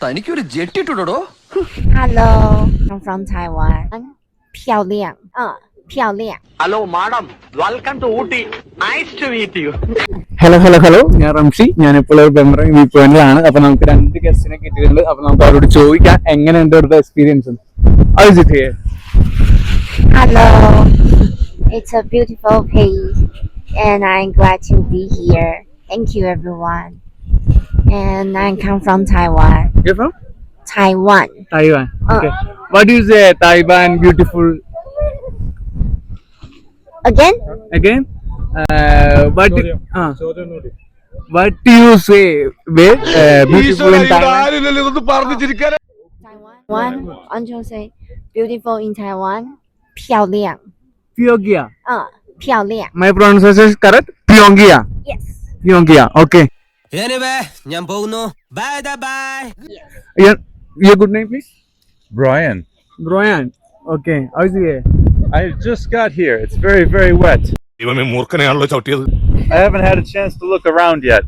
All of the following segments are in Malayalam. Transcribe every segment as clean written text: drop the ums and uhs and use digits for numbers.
തനിക്കൊരു jet ഇട്ടുടോ. Hello, I'm from Taiwan. 漂亮，漂亮。 Hello, madam. Welcome to Ooty. Nice to meet you. Hello ഞാൻ റംഷി. ഞാനിപ്പോൾ ബെമ്പറ വ്യൂ പോയിന്റിലാണ്. അപ്പൊ നമുക്ക് 2 ഗസ്റ്റിനെ കിട്ടിയിട്ടുണ്ട്. അപ്പൊ നമുക്ക് അവരോട് ചോദിക്കാം എങ്ങനെയുണ്ട് അവരുടെ experience. Hello, it's a beautiful place, and I'm glad to be here. Thank you, everyone. And I come from Taiwan. You're from Taiwan. Taiwan. Okay. What do you say? Taiwan beautiful. Again? Again? What do you say? Where beautiful in Taiwan? One, Anjo say beautiful in Taiwan. 漂亮。 Pyongyang. 漂亮。 My pronunciation is correct? Pyongyang. Yes. Pyongyang. Okay. Anyway, ഞാൻ പോകുന്നു. Bye bye. Your good name, please? Brian, Brian. Okay. How is it? I just got here. It's very, very wet. ഇവനെ മൂർഖനെയാണല്ലോ ചവിട്ടിയത്. I haven't had a chance to look around yet.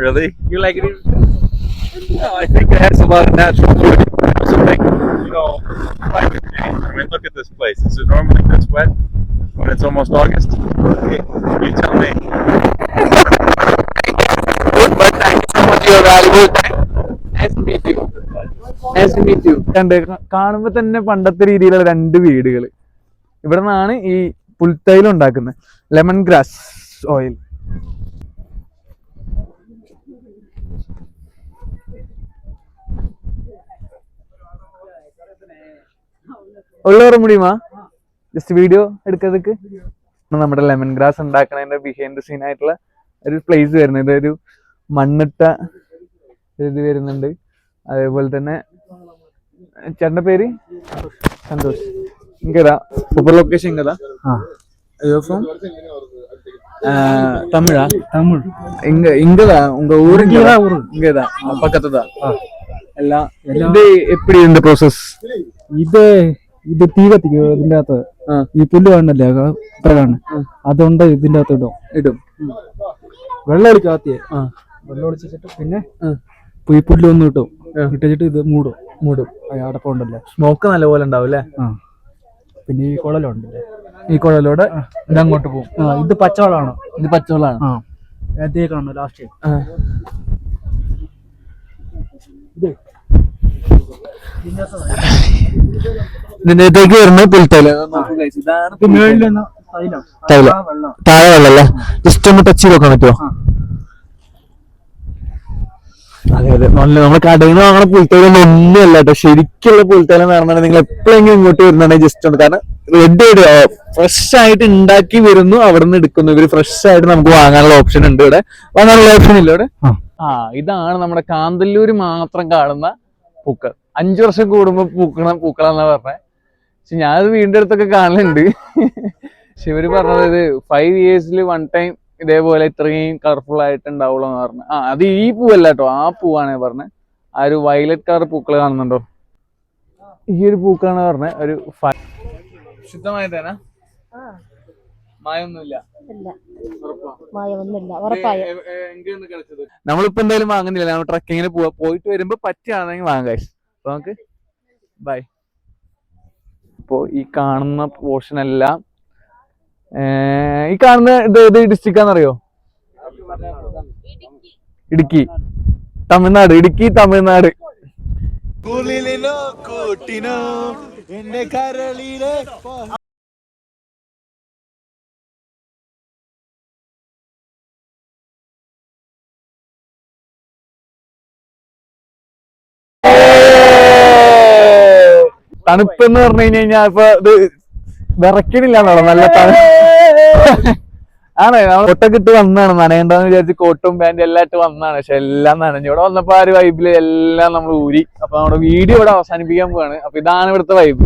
Really? You like it? No, I think it has a lot of natural beauty. Something, private thing. I mean, look at this place. Is it normally this wet when it's almost August? Okay, you tell me. Good, but thank you so much for your valuable time. Nice to meet you. Nice to meet you. കാണുമ്പോ തന്നെ പണ്ടത്തെ രീതിയിലുള്ള 2 വീടുകൾ. ഇവിടെ നിന്നാണ് ഈ പുൽത്തൈലം ഉണ്ടാക്കുന്നത്. Lemon grass oil. ഉള്ള വர മുടിയുമാ ജസ്റ്റ് വീഡിയോ എടുക്കുന്നതൊക്കെ നമ്മുടെ ലെമൺ ഗ്രാസ് ഉണ്ടാക്കുന്നതിന്റെ ബിഹൈൻഡ് ദ സീൻ ആയിട്ടുള്ള ഒരു പ്ലേസ് വരുന്നത്. ഇതൊരു മണ്ണിട്ട ഇത് വരുന്നുണ്ട്. അതേപോലെ തന്നെ ചേട്ടന്റെ പേര് സന്തോഷ്. ഇങ്ങതാ സൂപ്പർ ലൊക്കേഷൻ ഇങ്ങതാ. ഫ്രം തമിഴാ? തമിഴ്. ഇங்கதா உங்க ஊரு? இங்கதா பக்கத்துதா எல்லாம். இது எப்படி இந்த ப்ரோசஸ்? ഇത് തീ കത്തിക്കും ഇതിന്റെ അകത്ത്. ഈ പുല്ല് കാണണല്ലേ ഇത്രയാണ്, അതുകൊണ്ട് ഇതിന്റെ അകത്ത് ഇടും. വെള്ളം ഒഴിക്കും ആദ്യം. വെള്ളം ഒഴിച്ചിട്ട് പിന്നെ ഈ പുല്ല് ഒന്ന് ഇട്ടും ഇട്ടിട്ട് ഇത് മൂടും. അടപ്പുണ്ടല്ലോ, സ്മോക്ക് നല്ലപോലെ ഉണ്ടാവും അല്ലേ? പിന്നെ ഈ കുഴലുണ്ടല്ലേ, ഈ കുഴലോടെ ഇതങ്ങോട്ട് പോകും. ഇത് പച്ചവെള്ളമാണ്. ഇത് പച്ചവെള്ളമാണ്. തേക്കാണോ ലാസ്റ്റ് ഇതിനകത്തേക്ക് വരുന്നത് പുൽത്തൈലം. താഴെ വെള്ളല്ലേ? ജസ്റ്റ് ഒന്ന് ടച്ച് ചെയ്ത് നോക്കാൻ പറ്റുമോ? അതെ നല്ല നമ്മൾ കടയിൽ നിന്ന് വാങ്ങണ പുൽത്തൈലം ഒന്നുമല്ല കേട്ടോ. ശരിക്കുള്ള പുൽത്തൈലം എന്ന് പറഞ്ഞാൽ നിങ്ങൾ എപ്പോഴെങ്കിലും ഇങ്ങോട്ട് വരുന്നുണ്ടെങ്കിൽ ജസ്റ്റ് ഉണ്ട്. കാരണം റെഡി ഫ്രഷ് ആയിട്ട് ഉണ്ടാക്കി വരുന്നു, അവിടെ നിന്ന് എടുക്കുന്നു. ഇവര് ഫ്രഷ് ആയിട്ട് നമുക്ക് വാങ്ങാനുള്ള ഓപ്ഷൻ ഉണ്ട്. ഇവിടെ വാങ്ങാനുള്ള ഓപ്ഷൻ ഇല്ല ഇവിടെ. ഇതാണ് നമ്മുടെ കാന്തല്ലൂര് മാത്രം കാണുന്ന പൂക്കൾ. 5 വർഷം കൂടുമ്പോ പൂക്കളാന്നാ പറഞ്ഞത്. പക്ഷെ ഞാനത് വീടിന്റെ അടുത്തൊക്കെ കാണലുണ്ട്. പക്ഷെ ഇവര് പറഞ്ഞത് ഇത് 5 years 1 time ഇതേപോലെ ഇത്രയും കളർഫുൾ ആയിട്ട് ഉണ്ടാവുള്ളൂ എന്ന് പറഞ്ഞു. അത് ഈ പൂവല്ല കേട്ടോ, ആ പൂവാണ് പറഞ്ഞത്. ആ ഒരു വയലറ്റ് കളർ പൂക്കൾ കാണുന്നുണ്ടോ? ഈ ഒരു പൂക്കളാണ് പറഞ്ഞത്. ഒരു ശുദ്ധമായ തേനാ? മായൊന്നുമില്ല. നമ്മളിപ്പോ എന്തായാലും വാങ്ങുന്നില്ല, നമ്മൾ ട്രക്കിങ്ങിന് പോയിട്ട് വരുമ്പോ പറ്റുകയാണെങ്കിൽ വാങ്ങാം. അപ്പൊ നമുക്ക് ബൈ. ഇപ്പോ ഈ കാണുന്ന പോർഷൻ എല്ലാം ഈ കാണുന്ന ഇത് ഡിസ്ട്രിക്റ്റാന്നറിയോ? ഇടുക്കി, തമിഴ്നാട്. ഇടുക്കി തമിഴ്നാട്. തണുപ്പെന്ന് പറഞ്ഞു കഴിഞ്ഞാൽ ഇപ്പൊ ഇത് വിറക്കണില്ലാന്നാണോ? നല്ല ആണ്. കോട്ടൊക്കെ ഇട്ട് വന്നാണ്, നനയണ്ടെന്ന് വിചാരിച്ച് കോട്ടും പാൻറ്റും എല്ലാം ഇട്ട് വന്നാണ്. പക്ഷെ എല്ലാം നനഞ്ഞു. ഇവിടെ വന്നപ്പോ ആ ഒരു വൈബില് എല്ലാം നമ്മൾ ഊരി. അപ്പൊ നമ്മുടെ വീഡിയോ ഇവിടെ അവസാനിപ്പിക്കാൻ പോവാണ്. അപ്പൊ ഇതാണ് ഇവിടുത്തെ വൈബ്.